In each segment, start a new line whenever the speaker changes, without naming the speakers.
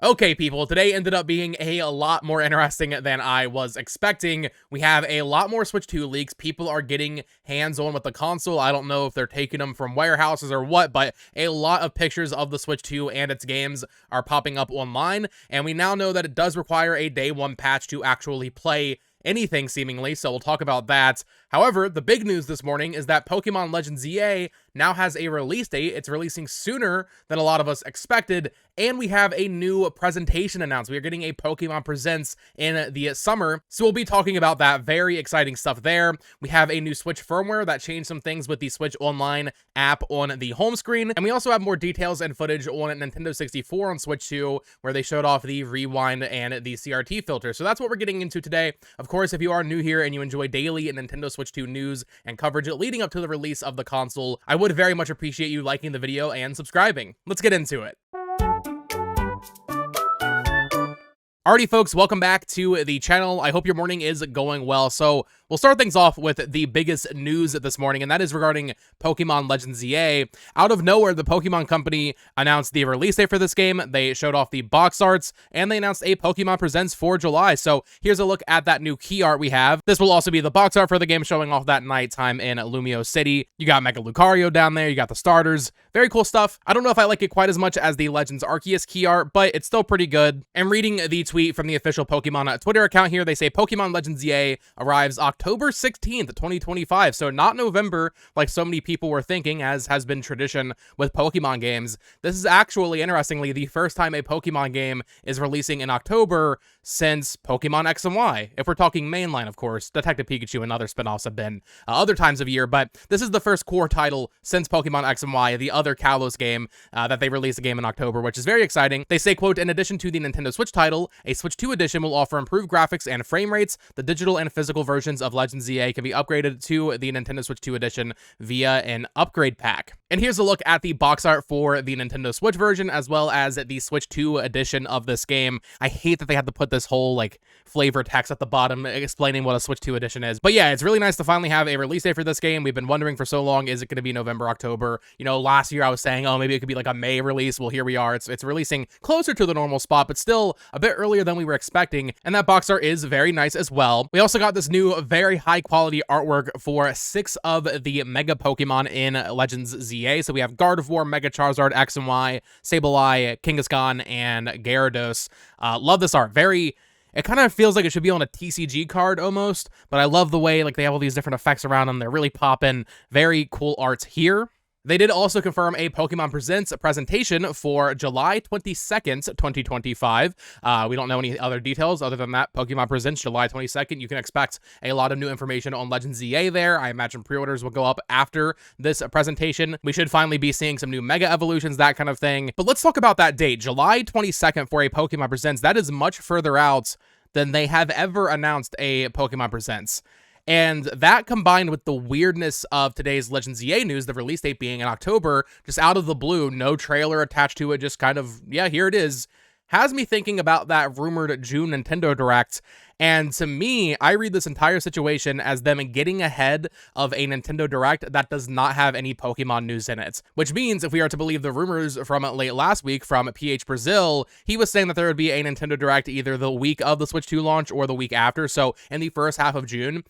Okay, people, today ended up being a lot more interesting than I was expecting. We have a lot more Switch 2 leaks. People are getting hands-on with the console. I don't know if they're taking them from warehouses or what, but a lot of pictures of the Switch 2 and its games are popping up online, and we now know that it does require a day one patch to actually play anything, seemingly, so we'll talk about that. However, the big news this morning is that Pokemon Legends EA now has a release date. It's releasing sooner than a lot of us expected, and we have a new presentation announced. We are getting a Pokemon Presents in the summer, so we'll be talking about that. Very exciting stuff there. We have a new Switch firmware that changed some things with the Switch Online app on the home screen, and we also have more details and footage on Nintendo 64 on Switch 2, where they showed off the rewind and the CRT filter. So that's what we're getting into today. Of course, if you are new here and you enjoy daily Nintendo Switch 2 news and coverage leading up to the release of the console, I would very much appreciate you liking the video and subscribing. Let's get into it. Alrighty, folks, welcome back to the channel. I hope your morning is going well. So we'll start things off with the biggest news this morning, and that is regarding Pokemon Legends EA. Out of nowhere, the Pokemon Company announced the release date for this game. They showed off the box arts, and they announced a Pokemon Presents for July. So here's a look at that new key art we have. This will also be the box art for the game, showing off that nighttime in Lumio City. You got Mega Lucario down there. You got the starters. Very cool stuff. I don't know if I like it quite as much as the Legends Arceus key art, but it's still pretty good. And reading the tweet from the official Pokemon Twitter account here, they say Pokemon Legends EA arrives October 16th, 2025. So not November, like so many people were thinking, as has been tradition with Pokemon games. This is actually, interestingly, the first time a Pokemon game is releasing in October since Pokemon X and Y. If we're talking mainline, of course, Detective Pikachu and other spinoffs have been other times of year, but this is the first core title since Pokemon X and Y, the other Kalos game, that they released a game in October, which is very exciting. They say, quote, in addition to the Nintendo Switch title, a Switch 2 edition will offer improved graphics and frame rates. The digital and physical versions of Legends EA can be upgraded to the Nintendo Switch 2 edition via an upgrade pack. And here's a look at the box art for the Nintendo Switch version, as well as the Switch 2 edition of this game. I hate that they had to put this whole, like, flavor text at the bottom explaining what a Switch 2 edition is. But yeah, it's really nice to finally have a release date for this game. We've been wondering for so long, is it going to be November, October? You know, last year I was saying, oh, maybe it could be like a May release. Well, here we are. It's releasing closer to the normal spot, but still a bit earlier than we were expecting. And that box art is very nice as well. We also got this new, very high quality artwork for 6 of the Mega Pokemon in Legends ZA. So we have Gardevoir, Mega Charizard, X and Y, Sableye, Kangaskhan, and Gyarados. Love this art. It kind of feels like it should be on a TCG card almost, but I love the way like they have all these different effects around them. They're really popping. Very cool arts here. They did also confirm a Pokemon Presents presentation for July 22nd, 2025. We don't know any other details other than that. Pokemon Presents July 22nd. You can expect a lot of new information on Legends EA there. I imagine pre-orders will go up after this presentation. We should finally be seeing some new Mega Evolutions, that kind of thing. But let's talk about that date, July 22nd for a Pokemon Presents. That is much further out than they have ever announced a Pokemon Presents. And that combined with the weirdness of today's Legends EA news, the release date being in October, just out of the blue, no trailer attached to it, just kind of, yeah, here it is, has me thinking about that rumored June Nintendo Direct. And to me, I read this entire situation as them getting ahead of a Nintendo Direct that does not have any Pokemon news in it. Which means, if we are to believe the rumors from late last week from PH Brazil, he was saying that there would be a Nintendo Direct either the week of the Switch 2 launch or the week after, so in the first half of June.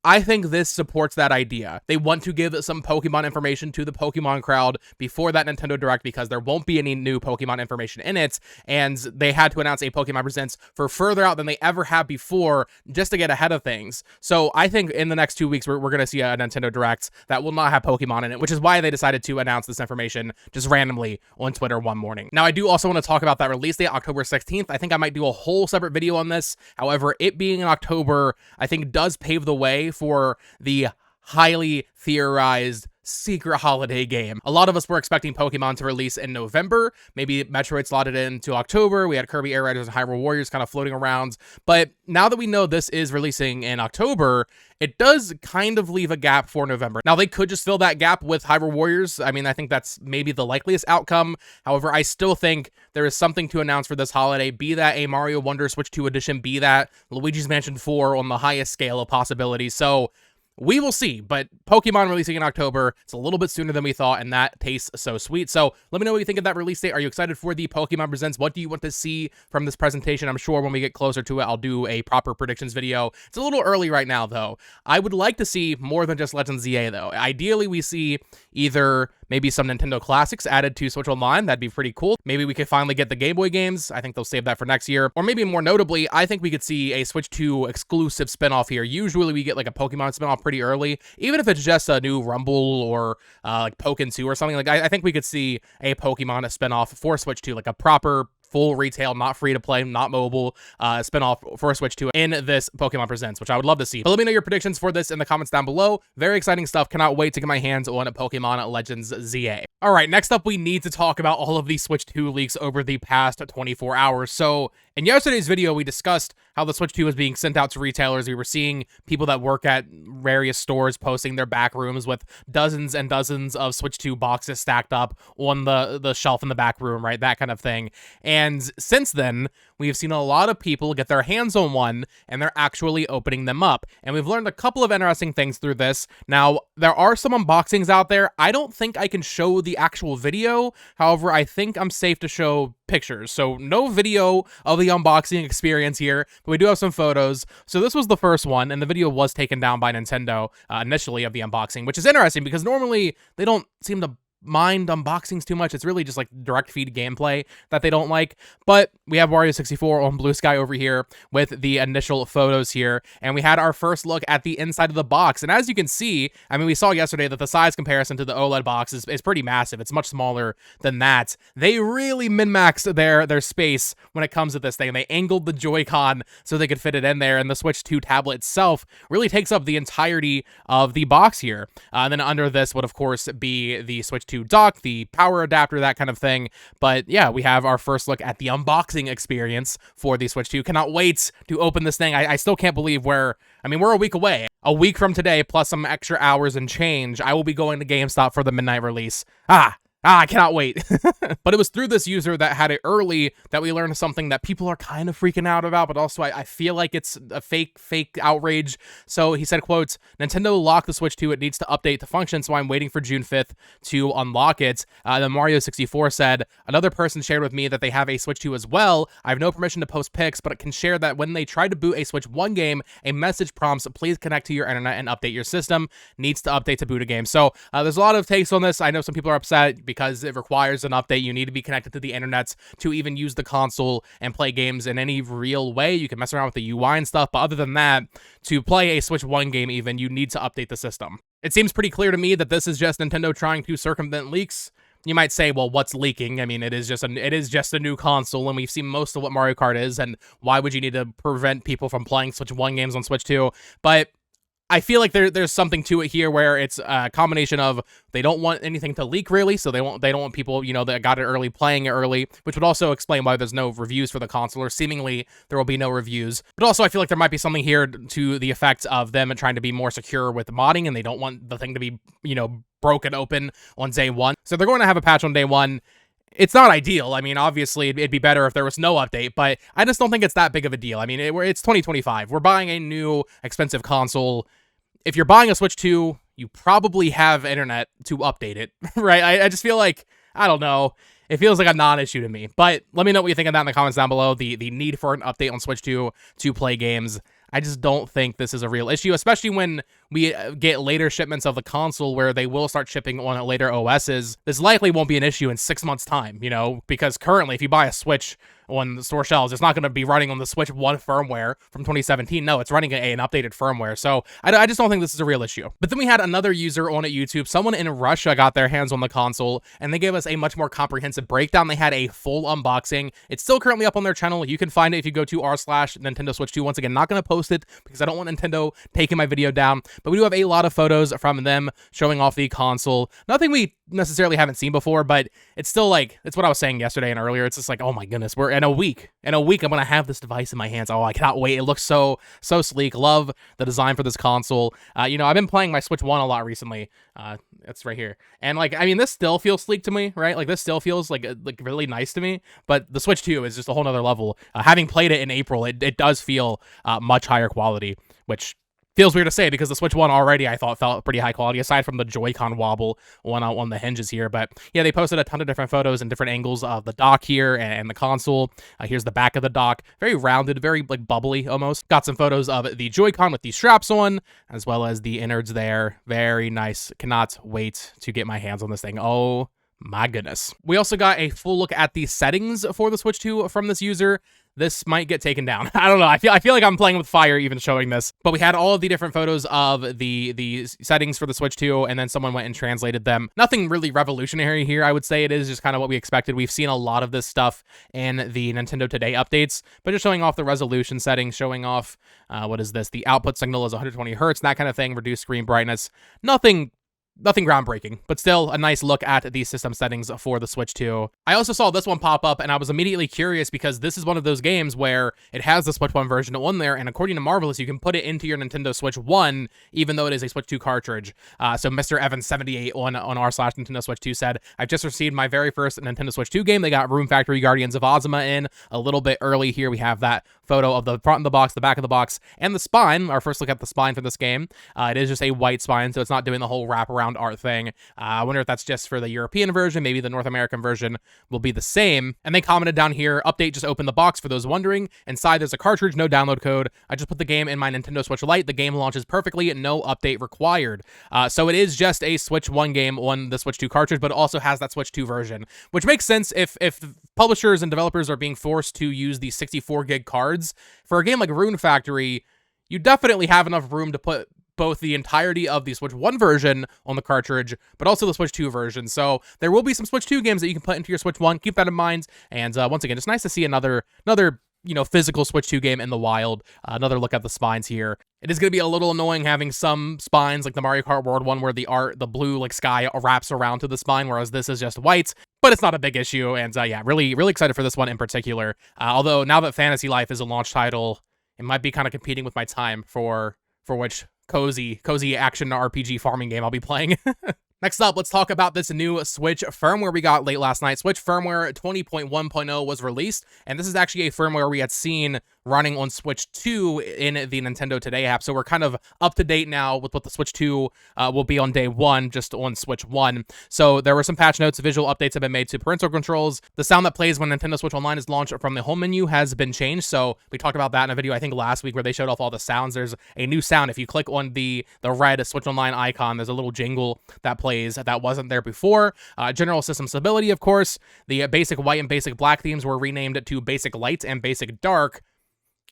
I think this supports that idea. They want to give some Pokemon information to the Pokemon crowd before that Nintendo Direct because there won't be any new Pokemon information in it, and they had to announce a Pokemon Presents for further out than they ever have before just to get ahead of things. So I think in the next 2 weeks, we're going to see a Nintendo Direct that will not have Pokemon in it, which is why they decided to announce this information just randomly on Twitter one morning. Now, I do also want to talk about that release date, October 16th. I think I might do a whole separate video on this. However, it being in October, I think does pave the way for the highly theorized secret holiday game. A lot of us were expecting Pokemon to release in November. Maybe Metroid slotted into October. We had Kirby Air Riders and Hyrule Warriors kind of floating around. But now that we know this is releasing in October, it does kind of leave a gap for November. Now, they could just fill that gap with Hyrule Warriors. I mean, I think that's maybe the likeliest outcome. However, I still think there is something to announce for this holiday, be that a Mario Wonder Switch 2 edition, be that Luigi's Mansion 4 on the highest scale of possibilities. So we will see, but Pokemon releasing in October, it's a little bit sooner than we thought, and that tastes so sweet. So let me know what you think of that release date. Are you excited for the Pokemon Presents? What do you want to see from this presentation? I'm sure when we get closer to it, I'll do a proper predictions video. It's a little early right now, though. I would like to see more than just Legends ZA, though. Ideally, we see either maybe some Nintendo classics added to Switch Online. That'd be pretty cool. Maybe we could finally get the Game Boy games. I think they'll save that for next year. Or maybe more notably, I think we could see a Switch 2 exclusive spinoff here. Usually we get like a Pokemon spinoff pretty early, even if it's just a new Rumble or like Pokken 2 or something. Like I think we could see a Pokemon spinoff for Switch 2, like a proper full retail, not free to play, not mobile spinoff for Switch 2 in this Pokemon Presents, which I would love to see. But let me know your predictions for this in the comments down below. Very exciting stuff. Cannot wait to get my hands on Pokemon Legends ZA. All right, next up, we need to talk about all of the Switch 2 leaks over the past 24 hours. So in yesterday's video, we discussed how the Switch 2 was being sent out to retailers. We were seeing people that work at various stores posting their back rooms with dozens and dozens of Switch 2 boxes stacked up on the shelf in the back room, right? That kind of thing. And since then, we've seen a lot of people get their hands on one, and they're actually opening them up. And we've learned a couple of interesting things through this. Now, there are some unboxings out there. I don't think I can show the actual video. However, I think I'm safe to show pictures. So no video of the unboxing experience here, but we do have some photos. So this was the first one, and the video was taken down by Nintendo initially of the unboxing, which is interesting because normally they don't seem to mind unboxings too much. It's really just like direct feed gameplay that they don't like. But we have Wario 64 on Blue Sky over here with the initial photos here, and we had our first look at the inside of the box. And as you can see, I mean, we saw yesterday that the size comparison to the OLED box is pretty massive. It's much smaller than that. They really min-maxed their space when it comes to this thing. They angled the Joy-Con so they could fit it in there, and the Switch 2 tablet itself really takes up the entirety of the box here. And then under this would, of course, be the Switch 2 dock, the power adapter, that kind of thing. But yeah, we have our first look at the unboxing experience for the Switch 2. Cannot wait to open this thing. I still can't believe we're a week away. A week from today, plus some extra hours and change, I will be going to GameStop for the midnight release. I cannot wait. But it was through this user that had it early that we learned something that people are kind of freaking out about, but also I feel like it's a fake outrage. So he said, quote, Nintendo locked the Switch 2. It needs to update to function, so I'm waiting for June 5th to unlock it. Then Mario 64 said, another person shared with me that they have a Switch 2 as well. I have no permission to post pics, but it can share that when they try to boot a Switch 1 game, a message prompts, please connect to your internet and update your system. Needs to update to boot a game. So there's a lot of takes on this. I know some people are upset because it requires an update. You need to be connected to the internet to even use the console and play games in any real way. You can mess around with the UI and stuff, but other than that, to play a Switch 1 game even, you need to update the system. It seems pretty clear to me that this is just Nintendo trying to circumvent leaks. You might say, well, what's leaking? I mean, it is just a new console, and we've seen most of what Mario Kart is, and why would you need to prevent people from playing Switch 1 games on Switch 2? But I feel like there's something to it here where it's a combination of they don't want anything to leak, really, so they don't want people, that got it early playing it early, which would also explain why there's no reviews for the console, or seemingly there will be no reviews. But also I feel like there might be something here to the effect of them trying to be more secure with modding, and they don't want the thing to be, broken open on day one. So they're going to have a patch on day one. It's not ideal. I mean, obviously, it'd be better if there was no update, but I just don't think it's that big of a deal. I mean, it's 2025. We're buying a new, expensive console. If you're buying a Switch 2, you probably have internet to update it, right? I just feel like, I don't know, it feels like a non-issue to me. But let me know what you think of that in the comments down below, the need for an update on Switch 2 to play games. I just don't think this is a real issue, especially when we get later shipments of the console where they will start shipping on later OSs. This likely won't be an issue in 6 months' time, because currently, if you buy a Switch on the store shelves, it's not going to be running on the Switch 1 firmware from 2017. No, it's running an updated firmware. So I just don't think this is a real issue. But then we had another user on at YouTube. Someone in Russia got their hands on the console, and they gave us a much more comprehensive breakdown. They had a full unboxing. It's still currently up on their channel. You can find it if you go to r/Nintendo Switch 2. Once again, not going to post it because I don't want Nintendo taking my video down. But we do have a lot of photos from them showing off the console. Nothing we necessarily haven't seen before, but it's still like, it's what I was saying yesterday and earlier. It's just like, oh my goodness, we're in a week I'm gonna have this device in my hands. Oh, I cannot wait. It looks so sleek. Love the design for this console. I've been playing my Switch 1 a lot recently. It's right here, and this still feels sleek to me, right? Like, this still feels like really nice to me, but the Switch 2 is just a whole nother level. Having played it in April, it does feel much higher quality, which feels weird to say because the Switch 1 already I thought felt pretty high quality, aside from the Joy-Con wobble on the hinges here. But yeah, they posted a ton of different photos and different angles of the dock here and the console. Here's the back of the dock, very rounded, very like bubbly almost. Got some photos of the Joy-Con with the straps on, as well as the innards there. Very nice. Cannot wait to get my hands on this thing. Oh my goodness. We also got a full look at the settings for the Switch 2 from this user. This might get taken down. I don't know. I feel like I'm playing with fire even showing this. But we had all of the different photos of the settings for the Switch 2, and then someone went and translated them. Nothing really revolutionary here, I would say. It is just kind of what we expected. We've seen a lot of this stuff in the Nintendo Today updates, but just showing off the resolution settings, showing off, what is this? The output signal is 120 hertz, that kind of thing, reduced screen brightness. Nothing groundbreaking, but still a nice look at the system settings for the Switch 2. I also saw this one pop up, and I was immediately curious because this is one of those games where it has the Switch 1 version on there, and according to Marvelous, you can put it into your Nintendo Switch 1, even though it is a Switch 2 cartridge. So Mr. Evans78 on r/Nintendo Switch 2 said, I've just received my very first Nintendo Switch 2 game. They got Room Factory Guardians of Ozma in a little bit early here. We have that photo of the front of the box, the back of the box, and the spine. Our first look at the spine for this game. It is just a white spine, so it's not doing the whole wraparound art thing. I wonder if that's just for the European version. Maybe the North American version will be the same. And they commented down here, update just opened the box for those wondering. Inside there's a cartridge, no download code. I just put the game in my Nintendo Switch Lite. The game launches perfectly, no update required. So it is just a Switch 1 game on the Switch 2 cartridge, but it also has that Switch 2 version, which makes sense if publishers and developers are being forced to use the 64 gig cards. For a game like Rune Factory, you definitely have enough room to put both the entirety of the Switch 1 version on the cartridge, but also the Switch 2 version. So there will be some Switch 2 games that you can put into your Switch 1. Keep that in mind. And once again, it's nice to see another physical Switch 2 game in the wild. Another look at the spines here. It is going to be a little annoying having some spines like the Mario Kart World one where the blue like sky wraps around to the spine, whereas this is just white, but it's not a big issue. And yeah, really excited for this one in particular. Although now that Fantasy Life is a launch title, it might be kind of competing with my time for which cozy action RPG farming game I'll be playing. Next up, let's talk about this new Switch firmware we got late last night. Switch Firmware 20.1.0 was released, and this is actually a firmware we had seen running on Switch 2 in the Nintendo Today app, so we're kind of up to date now with what the Switch 2 will be on day 1, just on Switch 1. So there were some patch notes, visual updates have been made to parental controls. The sound that plays when Nintendo Switch Online is launched from the home menu has been changed, so we talked about that in a video, I think, last week, where they showed off all the sounds. There's a new sound. If you click on the red Switch Online icon, there's a little jingle that plays that wasn't there before. General system stability, of course. The basic white and basic black themes were renamed to basic light and basic dark.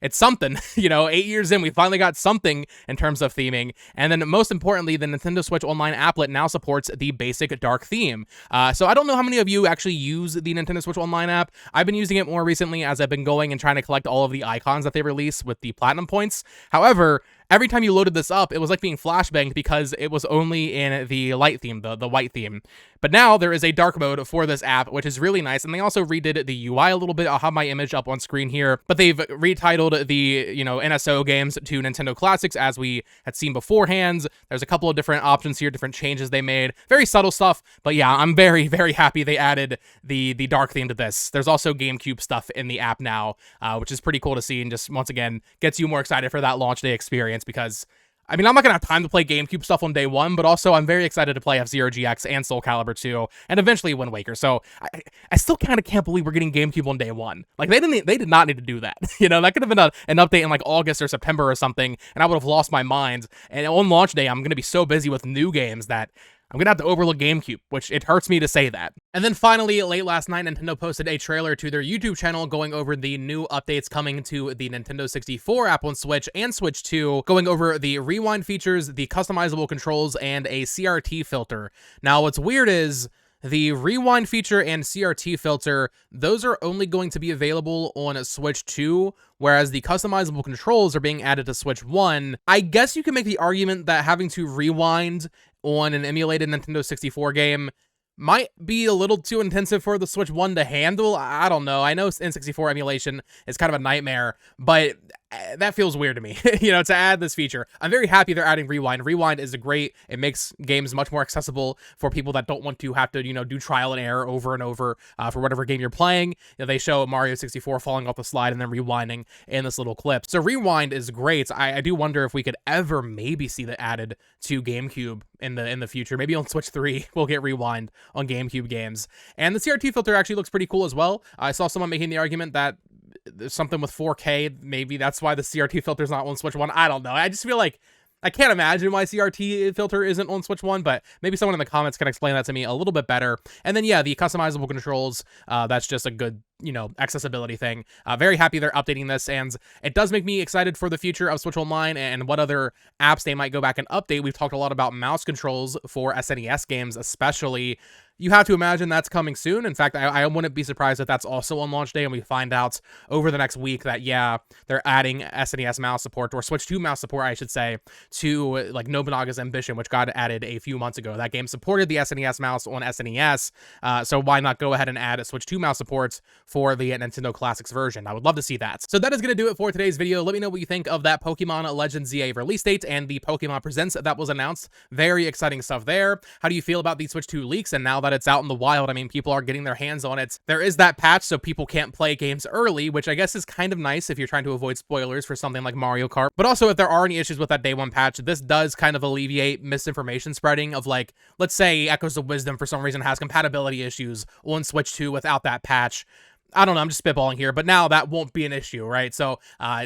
It's something, 8 years in, we finally got something in terms of theming. And then most importantly, the Nintendo Switch Online applet now supports the basic dark theme. So I don't know how many of you actually use the Nintendo Switch Online app. I've been using it more recently as I've been going and trying to collect all of the icons that they release with the platinum points. However, every time you loaded this up, it was like being flashbanged because it was only in the light theme, the white theme. But now there is a dark mode for this app, which is really nice. And they also redid the UI a little bit. I'll have my image up on screen here. But they've retitled the, NSO games to Nintendo Classics as we had seen beforehand. There's a couple of different options here, different changes they made. Very subtle stuff. But yeah, I'm very, very happy they added the dark theme to this. There's also GameCube stuff in the app now, which is pretty cool to see. And just, once again, gets you more excited for that launch day experience because I'm not going to have time to play GameCube stuff on day 1, but also I'm very excited to play F-Zero GX and Soul Calibur 2, and eventually Wind Waker. So I still kind of can't believe we're getting GameCube on day 1. Like, they did not need to do that. That could have been an update in like August or September or something, and I would have lost my mind. And on launch day, I'm going to be so busy with new games that I'm going to have to overlook GameCube, which it hurts me to say that. And then finally, late last night, Nintendo posted a trailer to their YouTube channel going over the new updates coming to the Nintendo 64 app on Switch and Switch 2, going over the rewind features, the customizable controls, and a CRT filter. Now, what's weird is the rewind feature and CRT filter, those are only going to be available on Switch 2, whereas the customizable controls are being added to Switch 1. I guess you can make the argument that having to rewind on an emulated Nintendo 64 game might be a little too intensive for the Switch 1 to handle. I don't know. I know N64 emulation is kind of a nightmare, but that feels weird to me, to add this feature. I'm very happy they're adding Rewind. Rewind is great. It makes games much more accessible for people that don't want to have to, do trial and error over and over for whatever game you're playing. They show Mario 64 falling off the slide and then rewinding in this little clip. So Rewind is great. I do wonder if we could ever maybe see that added to GameCube in the future. Maybe on Switch 3 we'll get Rewind on GameCube games. And the CRT filter actually looks pretty cool as well. I saw someone making the argument that there's something with 4K. Maybe that's why the CRT filter's not on Switch 1. I don't know. I just feel like I can't imagine why CRT filter isn't on Switch 1, but maybe someone in the comments can explain that to me a little bit better. And then, yeah, the customizable controls, that's just a good, accessibility thing. Very happy they're updating this, and it does make me excited for the future of Switch Online and what other apps they might go back and update. We've talked a lot about mouse controls for SNES games, especially. You have to imagine that's coming soon. In fact, I wouldn't be surprised if that's also on launch day and we find out over the next week that, yeah, they're adding SNES mouse support, or Switch 2 mouse support, I should say, to like Nobunaga's Ambition, which got added a few months ago. That game supported the SNES mouse on SNES, so why not go ahead and add Switch 2 mouse support for the Nintendo Classics version? I would love to see that. So that is going to do it for today's video. Let me know what you think of that Pokemon Legends ZA release date and the Pokemon Presents that was announced. Very exciting stuff there. How do you feel about the Switch 2 leaks, and now that it's out in the wild, I mean, people are getting their hands on it. There is that patch, so people can't play games early, which I guess is kind of nice if you're trying to avoid spoilers for something like Mario Kart. But also, if there are any issues with that day one patch, this does kind of alleviate misinformation spreading of, like, let's say Echoes of Wisdom for some reason has compatibility issues on Switch 2 without that patch. I don't know, I'm just spitballing here, but now that won't be an issue, right? So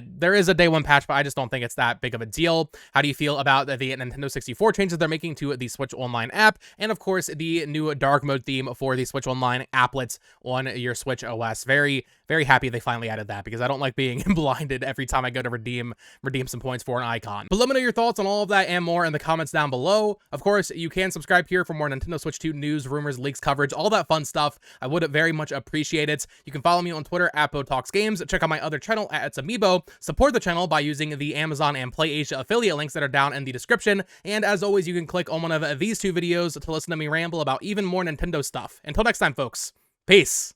there is a day one patch, but I just don't think it's that big of a deal. How do you feel about the Nintendo 64 changes they're making to the Switch Online app? And of course, the new dark mode theme for the Switch Online applets on your Switch OS. Very, very happy they finally added that, because I don't like being blinded every time I go to redeem some points for an icon. But let me know your thoughts on all of that and more in the comments down below. Of course, you can subscribe here for more Nintendo Switch 2 news, rumors, leaks, coverage, all that fun stuff. I would very much appreciate it. You can follow me on Twitter at BoTalksGames. Check out my other channel at It's Amiibo. Support the channel by using the Amazon and PlayAsia affiliate links that are down in the description. And as always, you can click on one of these two videos to listen to me ramble about even more Nintendo stuff. Until next time, folks. Peace.